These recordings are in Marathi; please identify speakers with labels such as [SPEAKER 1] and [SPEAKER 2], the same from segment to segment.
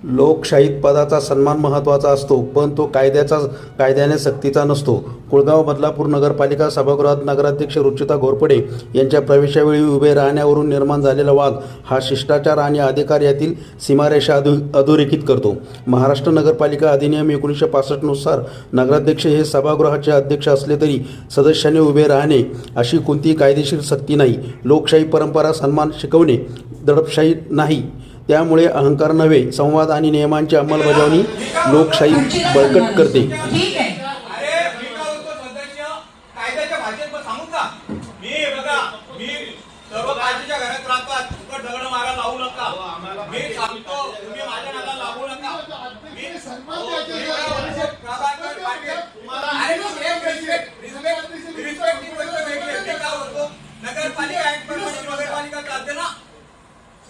[SPEAKER 1] लोकशाहीत पदाचा सन्मान महत्त्वाचा असतो, पण तो कायद्याने सक्तीचा नसतो. कुळगाव बदलापूर नगरपालिका सभागृहात नगराध्यक्ष रुचिता घोरपडे यांच्या प्रवेशावेळी उभे राहण्यावरून निर्माण झालेला वाद हा शिष्टाचार आणि अधिकार यातील सीमारेषा अधोरेखित करतो. महाराष्ट्र नगरपालिका अधिनियम 1965 नुसार नगराध्यक्ष हे सभागृहाचे अध्यक्ष असले तरी सदस्याने उभे राहणे अशी कोणतीही कायदेशीर सक्ती नाही. लोकशाही परंपरा सन्मान शिकवणे, दडपशाही नाही. त्यामुळे अहंकार नव्हे, संवाद आणि नियमांची अंमलबजावणी लोकशाही बळकट करते.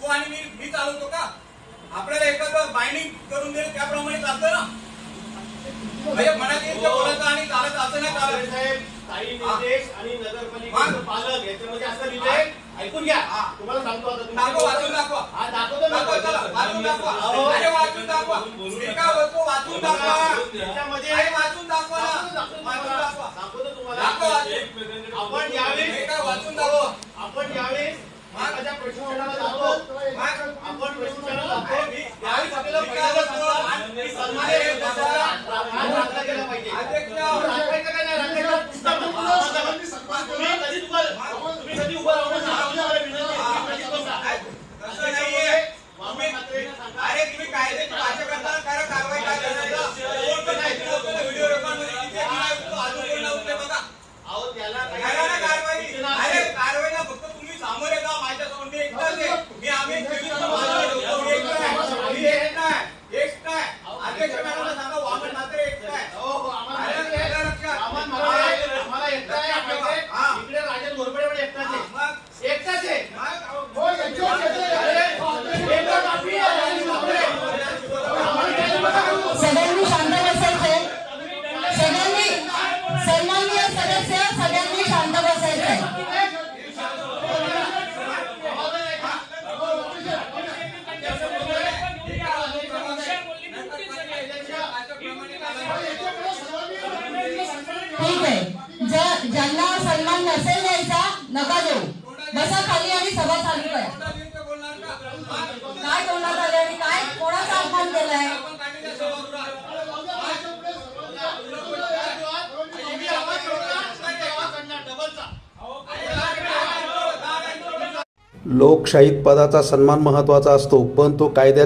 [SPEAKER 2] आणि मी चालवतो का? आपल्याला एखादं बाइंडिंग करून देईल त्याप्रमाणे चालतं ना. म्हणजे मनात येईल ते बोलायचं आणि चालायचं असं नाही चालत साहेब. काही निर्देश आणि नगरपालिकेचं पालन याच्यामध्ये असं लिहिलंय. ऐकून घ्या, तुम्हाला सांगतो आता. दाखव, वाचून दाखवा. हा दाखवतो ना, चला वाचून दाखवा. अरे वाचून दाखवा. मी काय बोलतो, वाचून दाखवा. त्याच्यामध्ये आहे वाचून दाखवा ना. वाचून दाखवा. दाखवतो तुम्हाला. दाखवा. आपण यावेळी काय वाचून दाखवा. आपण यावेळी माझ्या प्रश्नाला दाखव. आपण प्रश्नाला दाखव. यावेळी आपल्याला पहिला सन्मान आहे. राखला गेला पाहिजे. राखायचं काय नाही राखायचं. तुम्ही कधी उभा राहून असं नाहीये. अरे तुम्ही कायद्याची भाषा करताना करा, कारवाई काय करायचं. व्हिडिओ रेकॉर्ड मध्ये अजून नव्हते बघा. अहो त्याला कारवाई. अरे कारवाईला फक्त तुम्ही सामोरे जा. माझ्या समोर मी एकटाच आहे. मी आम्ही
[SPEAKER 3] ठीक आहे. ज्यांना सन्मान नसेल द्यायचा नका देऊ. बसा खाली आणि सभा चालू करा. काय तोंडात आले आणि काय कोणाचा अपमान केलाय?
[SPEAKER 1] लोकशाहीत पदाचा सन्मान महत्त्वाचा असतो, पण तो कायद्या